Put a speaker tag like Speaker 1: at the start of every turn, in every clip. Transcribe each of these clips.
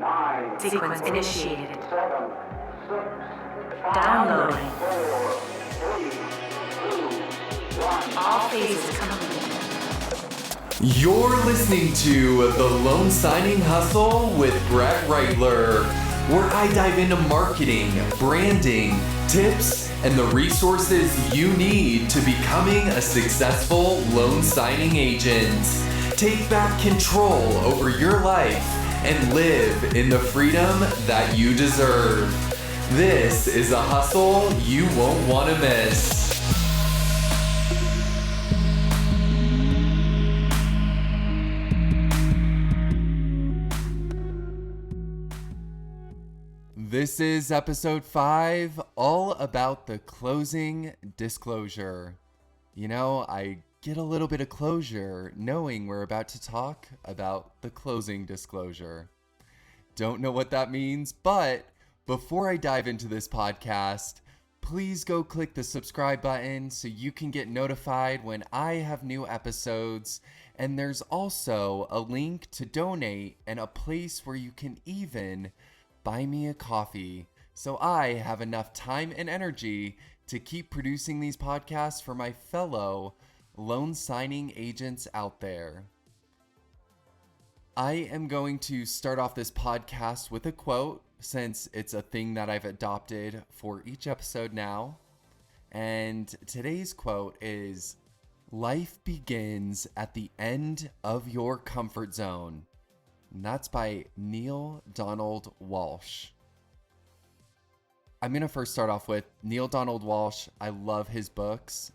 Speaker 1: 9,
Speaker 2: Sequence initiated.
Speaker 1: 7, 6, 5,
Speaker 2: Downloading.
Speaker 1: 4, 3, 2, 1.
Speaker 2: All phases complete.
Speaker 3: You're listening to The Loan Signing Hustle with Brett Reitler, where I dive into marketing, branding, tips, and the resources you need to becoming a successful loan signing agent. Take back control over your life and live in the freedom that you deserve. This is a hustle you won't want to miss. This is episode 5, all about the closing disclosure. You know, I get a little bit of closure knowing we're about to talk about the closing disclosure. Don't know what that means, but before I dive into this podcast, please go click the subscribe button so you can get notified when I have new episodes. And there's also a link to donate and a place where you can even buy me a coffee so I have enough time and energy to keep producing these podcasts for my fellow loan signing agents out there. I am going to start off this podcast with a quote since it's a thing that I've adopted for each episode now. And today's quote is, "Life begins at the end of your comfort zone." And that's by Neil Donald Walsch. I'm going to first start off with Neil Donald Walsch. I love his books.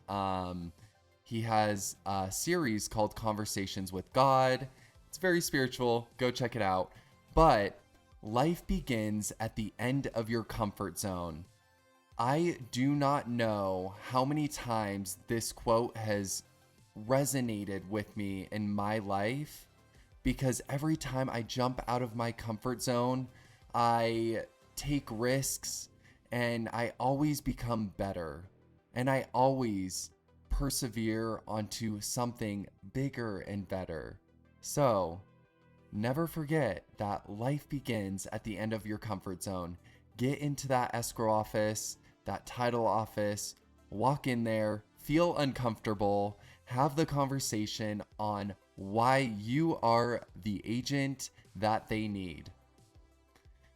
Speaker 3: He has a series called Conversations with God. It's very spiritual. Go check it out. But life begins at the end of your comfort zone. I do not know how many times this quote has resonated with me in my life. Because every time I jump out of my comfort zone, I take risks and I always become better. And I always persevere onto something bigger and better. So, never forget that life begins at the end of your comfort zone. Get into that escrow office, that title office, walk in there, feel uncomfortable, have the conversation on why you are the agent that they need.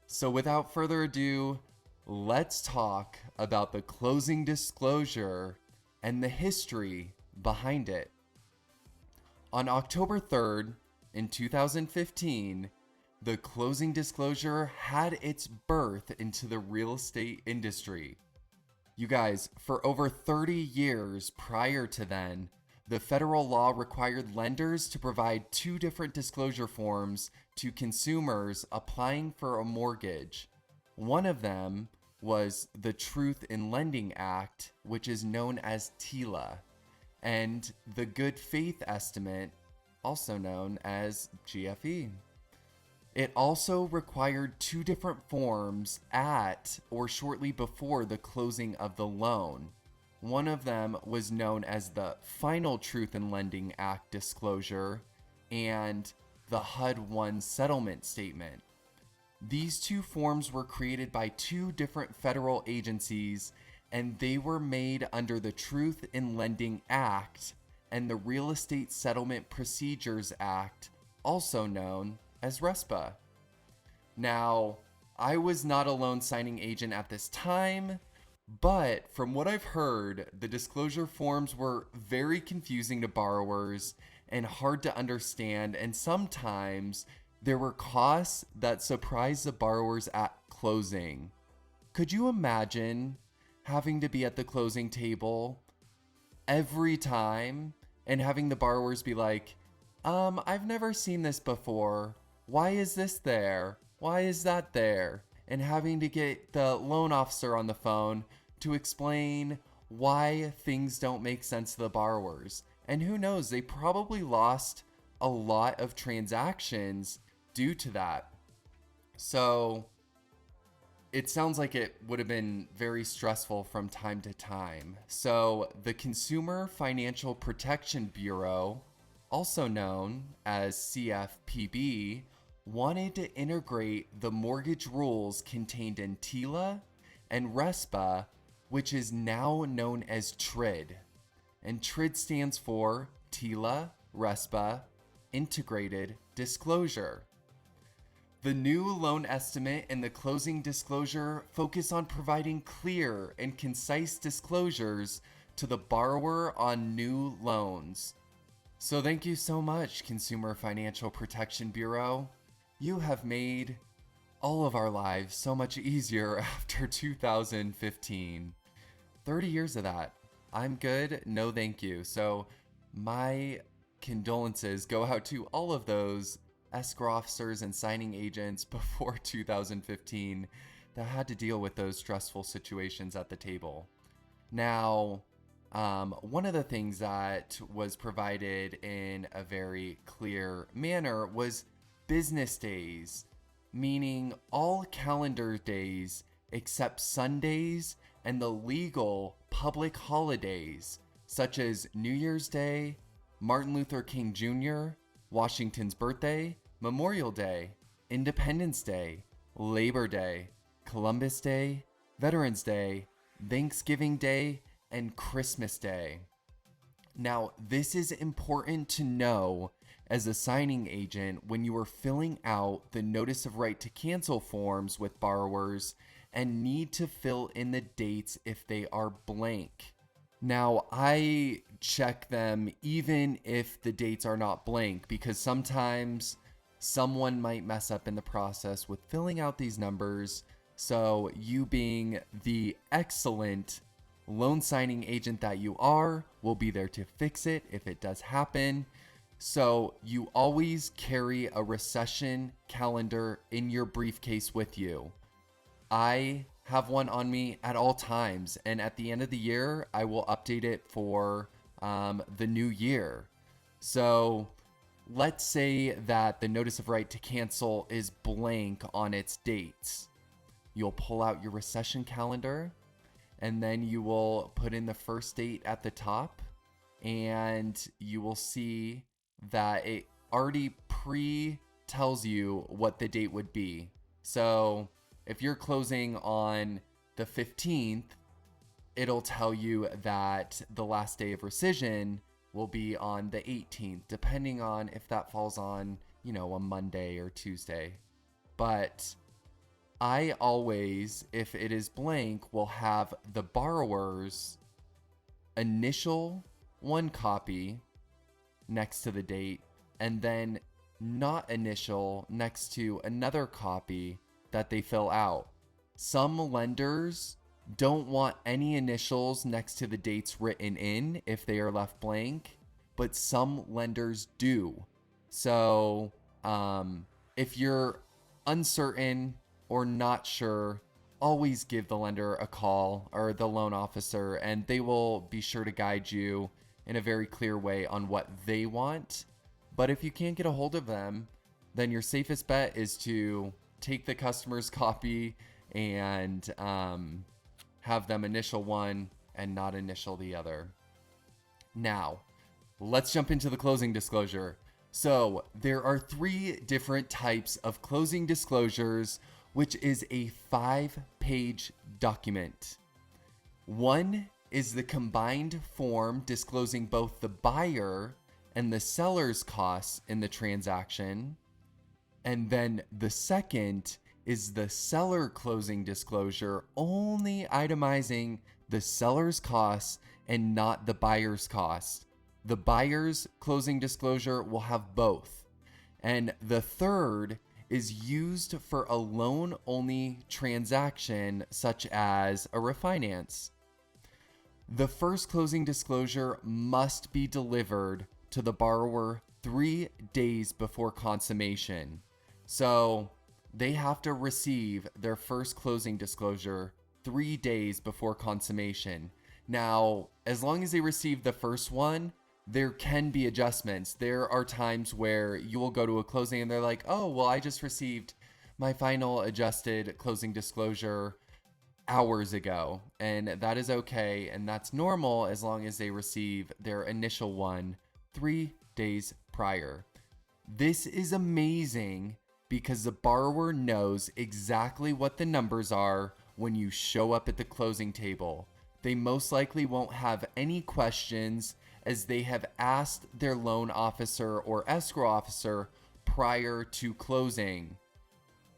Speaker 3: So without further ado, let's talk about the closing disclosure and the history behind it. On October 3rd, in 2015, the closing disclosure had its birth into the real estate industry. You guys, for over 30 years prior to then, the federal law required lenders to provide 2 different disclosure forms to consumers applying for a mortgage. One of them was the Truth in Lending Act, which is known as TILA, and the Good Faith Estimate, also known as GFE. It also required 2 different forms at or shortly before the closing of the loan. One of them was known as the Final Truth in Lending Act disclosure and the HUD-1 settlement statement. These 2 forms were created by 2 different federal agencies, and they were made under the Truth in Lending Act and the Real Estate Settlement Procedures Act, also known as RESPA. Now, I was not a loan signing agent at this time, but from what I've heard, the disclosure forms were very confusing to borrowers and hard to understand, and sometimes there were costs that surprised the borrowers at closing. Could you imagine having to be at the closing table every time and having the borrowers be like, I've never seen this before. Why is this there? Why is that there? And having to get the loan officer on the phone to explain why things don't make sense to the borrowers. And who knows, they probably lost a lot of transactions due to that. So it sounds like it would have been very stressful from time to time. So the Consumer Financial Protection Bureau, also known as CFPB, wanted to integrate the mortgage rules contained in TILA and RESPA, which is now known as TRID. And TRID stands for TILA, RESPA, Integrated Disclosure. The new loan estimate and the closing disclosure focus on providing clear and concise disclosures to the borrower on new loans. So thank you so much, Consumer Financial Protection Bureau. You have made all of our lives so much easier after 2015. 30 years of that. I'm good, no thank you. So my condolences go out to all of those escrow officers and signing agents before 2015 that had to deal with those stressful situations at the table. Now, one of the things that was provided in a very clear manner was business days, meaning all calendar days except Sundays and the legal public holidays, such as New Year's Day, Martin Luther King Jr., Washington's birthday, Memorial Day, Independence Day, Labor Day, Columbus Day, Veterans Day, Thanksgiving Day, and Christmas Day. Now, this is important to know as a signing agent when you are filling out the notice of right to cancel forms with borrowers and need to fill in the dates if they are blank. Now, I check them even if the dates are not blank because sometimes someone might mess up in the process with filling out these numbers. So you being the excellent loan signing agent that you are will be there to fix it if it does happen. So you always carry a recession calendar in your briefcase with you. I have one on me at all times, and at the end of the year, I will update it for the new year. So let's say that the notice of right to cancel is blank on its dates. You'll pull out your recession calendar, and then you will put in the first date at the top, and you will see that it already tells you what the date would be. So if you're closing on the 15th, it'll tell you that the last day of rescission will be on the 18th, depending on if that falls on, a Monday or Tuesday. But I always, if it is blank, will have the borrower's initial one copy next to the date, and then not initial next to another copy that they fill out. Some lenders don't want any initials next to the dates written in if they are left blank, but some lenders do. So if you're uncertain or not sure, always give the lender a call or the loan officer, and they will be sure to guide you in a very clear way on what they want. But if you can't get a hold of them, then your safest bet is to take the customer's copy and have them initial one and not initial the other. Now, let's jump into the closing disclosure. So there are 3 different types of closing disclosures, which is a 5-page document. One is the combined form disclosing both the buyer and the seller's costs in the transaction. And then the second is the seller closing disclosure, only itemizing the seller's costs and not the buyer's costs. The buyer's closing disclosure will have both. And the third is used for a loan-only transaction, such as a refinance. The first closing disclosure must be delivered to the borrower 3 days before consummation. So they have to receive their first closing disclosure 3 days before consummation. Now, as long as they receive the first one, there can be adjustments. There are times where you will go to a closing and they're like, oh, well, I just received my final adjusted closing disclosure hours ago. And that is okay. And that's normal as long as they receive their initial one 3 days prior. This is amazing because the borrower knows exactly what the numbers are when you show up at the closing table. They most likely won't have any questions, as they have asked their loan officer or escrow officer prior to closing.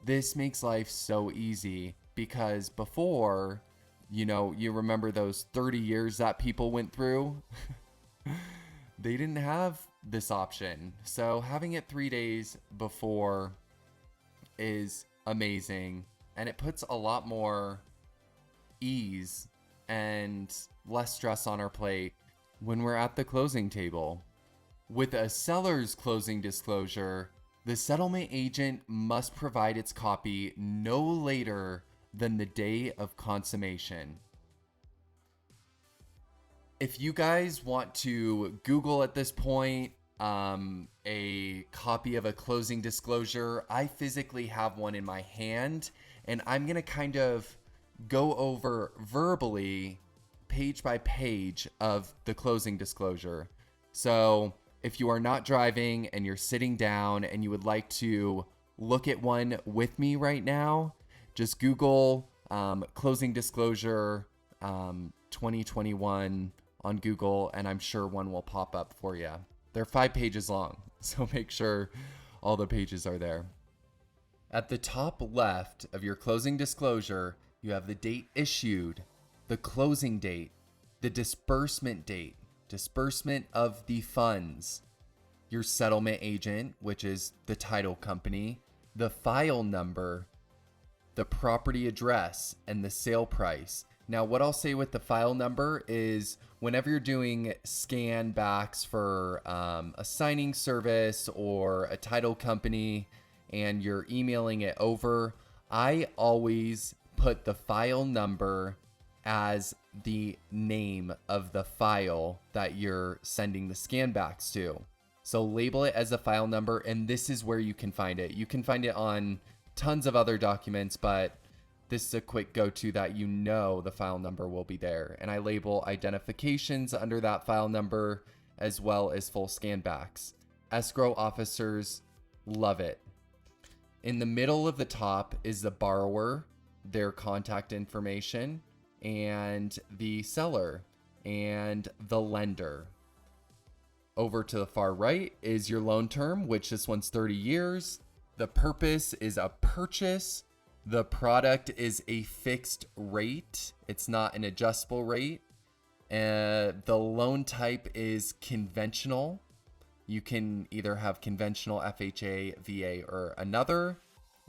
Speaker 3: This makes life so easy, because before, you remember those 30 years that people went through? They didn't have this option. So having it 3 days before is amazing, and it puts a lot more ease and less stress on our plate when we're at the closing table. With a seller's closing disclosure, the settlement agent must provide its copy no later than the day of consummation. If you guys want to Google at this point a copy of a closing disclosure, I physically have one in my hand, and I'm going to kind of go over verbally page by page of the closing disclosure. So if you are not driving and you're sitting down and you would like to look at one with me right now, just Google closing disclosure 2021 on Google, and I'm sure one will pop up for you. They're 5 pages long, so make sure all the pages are there. At the top left of your closing disclosure, you have the date issued, the closing date, the disbursement date, disbursement of the funds, your settlement agent, which is the title company, the file number, the property address, and the sale price. Now, what I'll say with the file number is whenever you're doing scan backs for a signing service or a title company and you're emailing it over, I always put the file number as the name of the file that you're sending the scan backs to. So label it as a file number, and this is where you can find it. You can find it on tons of other documents, but this is a quick go-to that the file number will be there. And I label identifications under that file number as well as full scan backs. Escrow officers love it. In the middle of the top is the borrower, their contact information, and the seller and the lender. Over to the far right is your loan term, which this one's 30 years. The purpose is a purchase. The product is a fixed rate. It's not an adjustable rate. The loan type is conventional. You can either have conventional, FHA, VA, or another.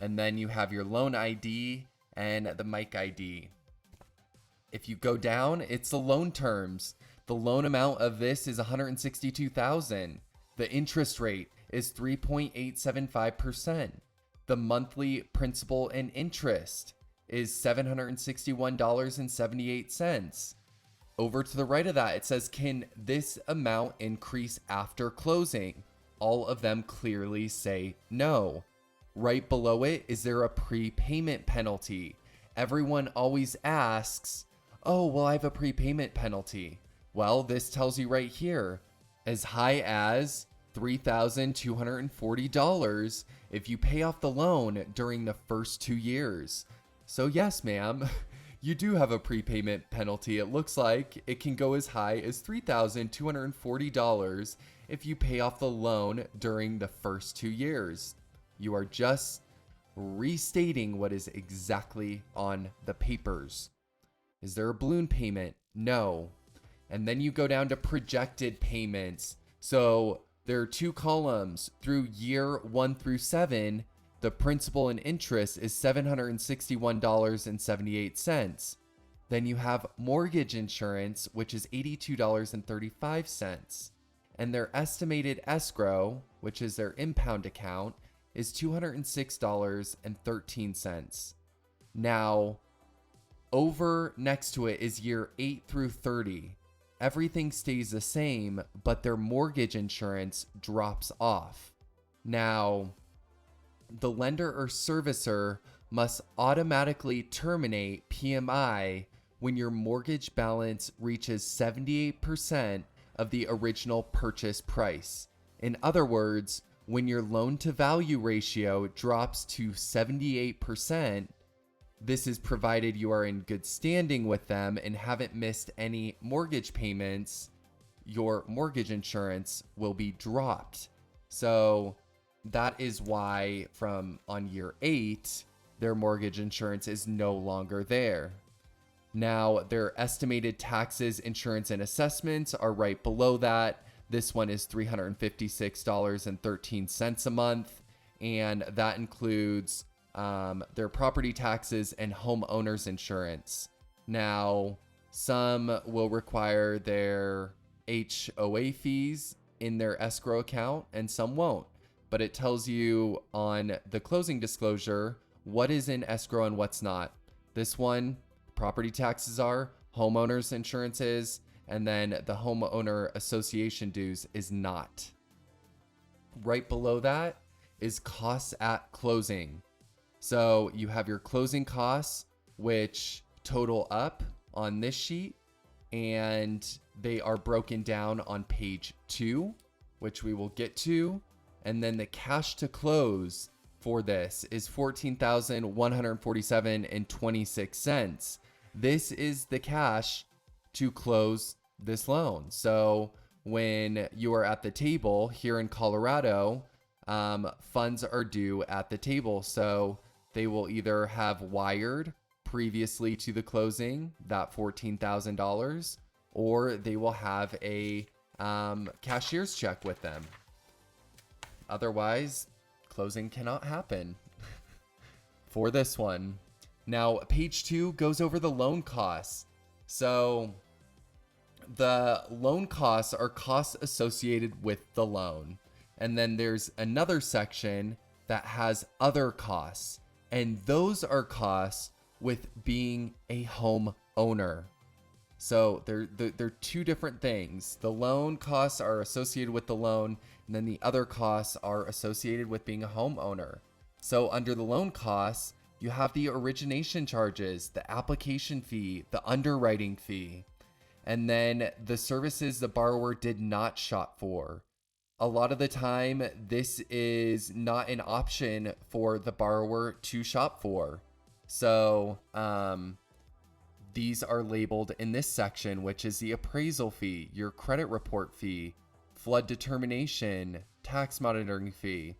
Speaker 3: And then you have your loan ID and the MIC ID. If you go down, it's the loan terms. The loan amount of this is $162,000. The interest rate is 3.875%. The monthly principal and interest is $761.78. Over to the right of that, it says, can this amount increase after closing? All of them clearly say no. Right below it, is there a prepayment penalty? Everyone always asks, oh, well, I have a prepayment penalty. Well, this tells you right here, as high as $3,240 if you pay off the loan during the first 2 years. So yes, ma'am, you do have a prepayment penalty. It looks like it can go as high as $3,240 if you pay off the loan during the first 2 years. You are just restating what is exactly on the papers. Is there a balloon payment? No. And then you go down to projected payments. So there are 2 columns. Through year 1 through 7, the principal and interest is $761.78. Then you have mortgage insurance, which is $82.35. And their estimated escrow, which is their impound account, is $206.13. Now, over next to it is year 8 through 30. Everything stays the same, but their mortgage insurance drops off. Now, the lender or servicer must automatically terminate PMI when your mortgage balance reaches 78% of the original purchase price. In other words, when your loan to value ratio drops to 78%, this is provided you are in good standing with them and haven't missed any mortgage payments, your mortgage insurance will be dropped. So that is why from on year 8, their mortgage insurance is no longer there. Now, their estimated taxes, insurance, and assessments are right below that. This one is $356.13 a month, and that includes their property taxes and homeowners insurance. Now, some will require their HOA fees in their escrow account and some won't. But it tells you on the closing disclosure what is in escrow and what's not. This one, property taxes are, homeowners insurance is, and then the homeowner association dues is not. Right below that is costs at closing. So you have your closing costs, which total up on this sheet, and they are broken down on page 2, which we will get to. And then the cash to close for this is $14,147.26. This is the cash to close this loan. So when you are at the table here in Colorado, funds are due at the table. So they will either have wired previously to the closing that $14,000, or they will have a cashier's check with them. Otherwise, closing cannot happen for this one. Now, page 2 goes over the loan costs. So the loan costs are costs associated with the loan. And then there's another section that has other costs. And those are costs with being a home owner. So they're two different things. The loan costs are associated with the loan, and then the other costs are associated with being a homeowner. So under the loan costs, you have the origination charges, the application fee, the underwriting fee, and then the services the borrower did not shop for. A lot of the time, this is not an option for the borrower to shop for. So, these are labeled in this section, which is the appraisal fee, your credit report fee, flood determination, tax monitoring fee.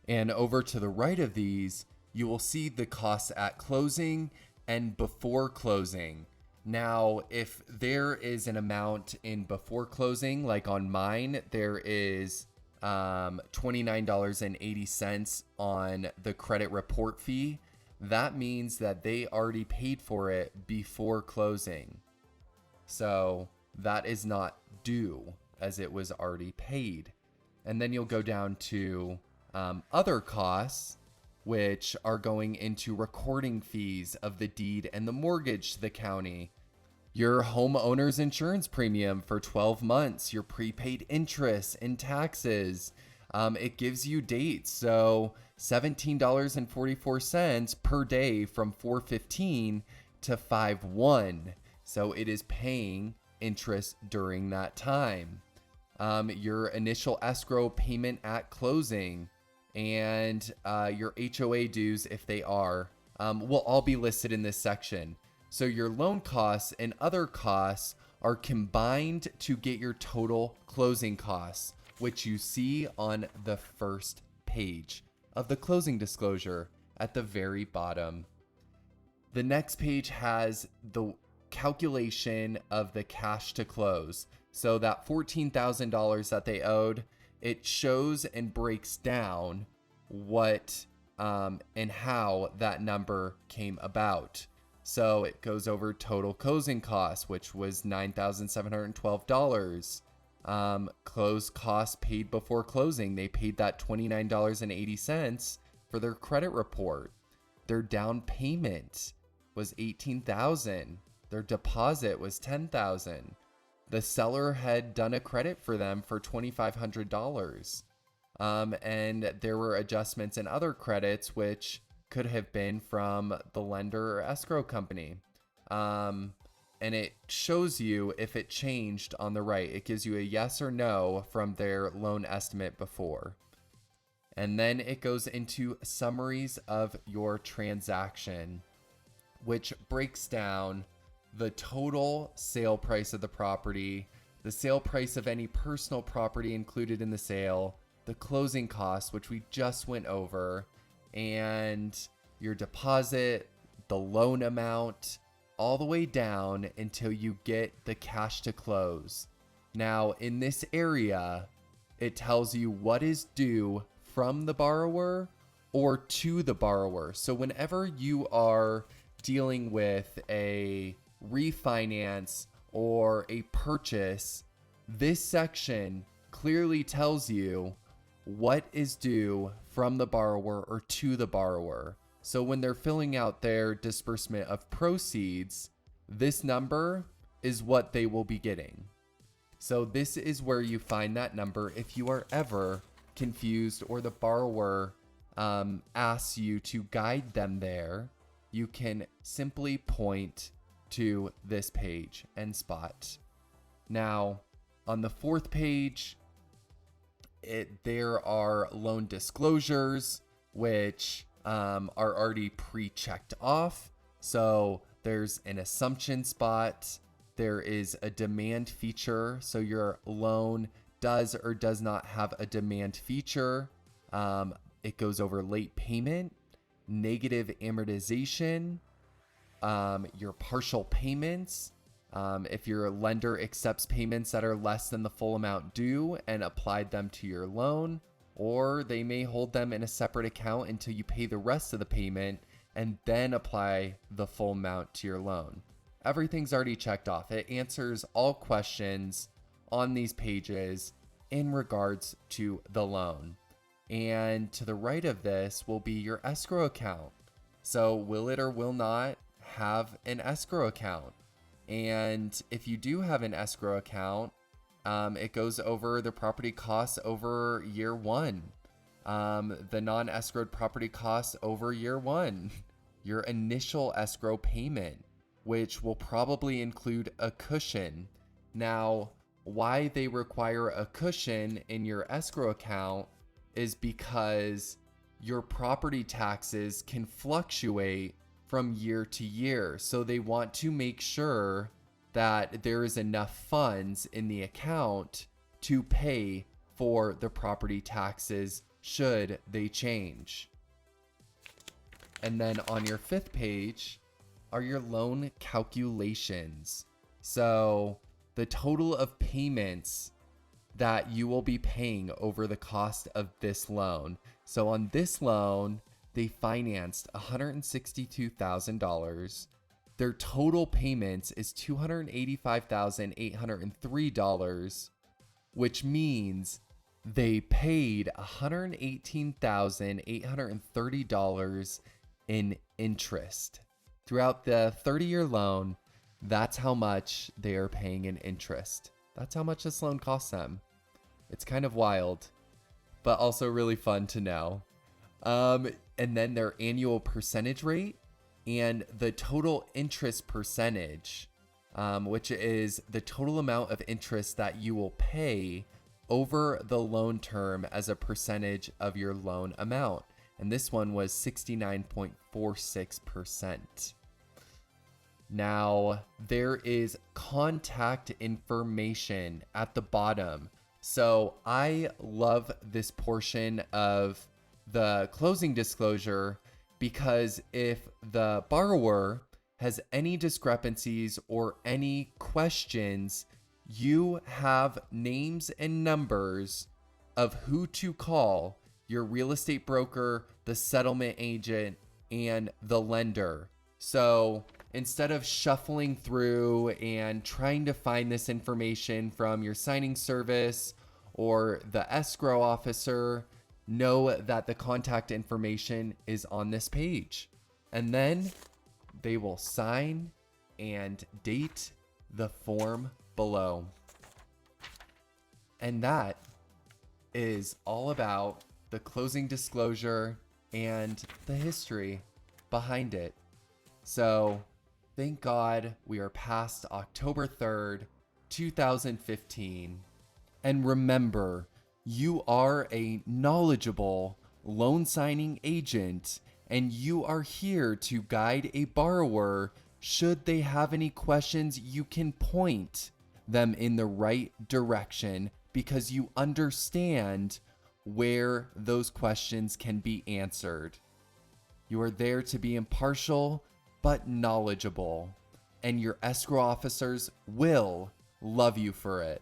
Speaker 3: And over to the right of these, you will see the costs at closing and before closing. Now, if there is an amount in before closing, like on mine, there is $29.80 on the credit report fee. That means that they already paid for it before closing. So that is not due, as it was already paid. And then you'll go down to other costs, which are going into recording fees of the deed and the mortgage to the county, your homeowner's insurance premium for 12 months, your prepaid interest and taxes. It gives you dates. So $17.44 per day from 4/15 to 5/1. So it is paying interest during that time. Your initial escrow payment at closing, and your HOA dues, if they are, will all be listed in this section. So your loan costs and other costs are combined to get your total closing costs, which you see on the first page of the closing disclosure at the very bottom. The next page has the calculation of the cash to close. So that $14,000 that they owed, it shows and breaks down what and how that number came about. So it goes over total closing costs, which was $9,712. Close costs paid before closing. They paid that $29.80 for their credit report. Their down payment was $18,000. Their deposit was $10,000. The seller had done a credit for them for $2,500. And there were adjustments in other credits, which could have been from the lender or escrow company. And it shows you if it changed on the right. It gives you a yes or no from their loan estimate before. And then it goes into summaries of your transaction, which breaks down the total sale price of the property, the sale price of any personal property included in the sale, the closing costs, which we just went over, and your deposit, the loan amount, all the way down until you get the cash to close. Now, in this area, it tells you what is due from the borrower or to the borrower. So whenever you are dealing with a refinance or a purchase, this section clearly tells you what is due from the borrower or to the borrower. So when they're filling out their disbursement of proceeds, this number is what they will be getting. So this is where you find that number if you are ever confused or the borrower asks you to guide them there. You can simply point to this page and spot. Now, on the fourth page, there are loan disclosures, which are already pre-checked off. So there's an assumption spot. There is a demand feature. So your loan does or does not have a demand feature. It goes over late payment, negative amortization, your partial payments, if your lender accepts payments that are less than the full amount due and applied them to your loan, or they may hold them in a separate account until you pay the rest of the payment and then apply the full amount to your loan. Everything's already checked off. It answers all questions on these pages in regards to the loan. And to the right of this will be your escrow account. So will it or will not have an escrow account? And if you do have an escrow account, it goes over the property costs over year one, the non-escrowed property costs over year one, your initial escrow payment, which will probably include a cushion. Now, why they require a cushion in your escrow account is because your property taxes can fluctuate from year to year. So they want to make sure that there is enough funds in the account to pay for the property taxes should they change. And then on your fifth page are your loan calculations. So the total of payments that you will be paying over the cost of this loan. So on this loan, they financed $162,000. Their total payments is $285,803, which means they paid $118,830 in interest. Throughout the 30-year loan, that's how much they are paying in interest. That's how much this loan costs them. It's kind of wild, but also really fun to know. And then their annual percentage rate and the total interest percentage, which is the total amount of interest that you will pay over the loan term as a percentage of your loan amount. And this one was 69.46%. Now, there is contact information at the bottom. So I love this portion of the closing disclosure because if the borrower has any discrepancies or any questions, you have names and numbers of who to call: your real estate broker, the settlement agent, and the lender. So instead of shuffling through and trying to find this information from your signing service or the escrow officer, know that the contact information is on this page. And then they will sign and date the form below. And that is all about the closing disclosure and the history behind it. So thank God we are past October 3rd, 2015. And remember, you are a knowledgeable loan signing agent, and you are here to guide a borrower should they have any questions. You can point them in the right direction because you understand where those questions can be answered. You are there to be impartial but knowledgeable, and your escrow officers will love you for it.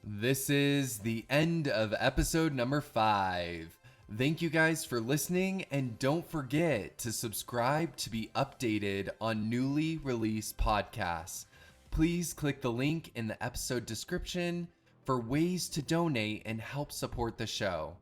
Speaker 3: This is the end of episode number 5. Thank you guys for listening, and don't forget to subscribe to be updated on newly released podcasts. Please click the link in the episode description for ways to donate and help support the show.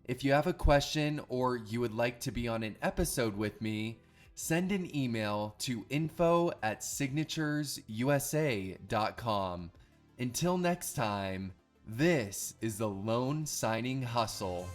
Speaker 3: If you have a question or you would like to be on an episode with me, send an email to info@signaturesusa.com. Until next time, this is the Loan Signing Hustle.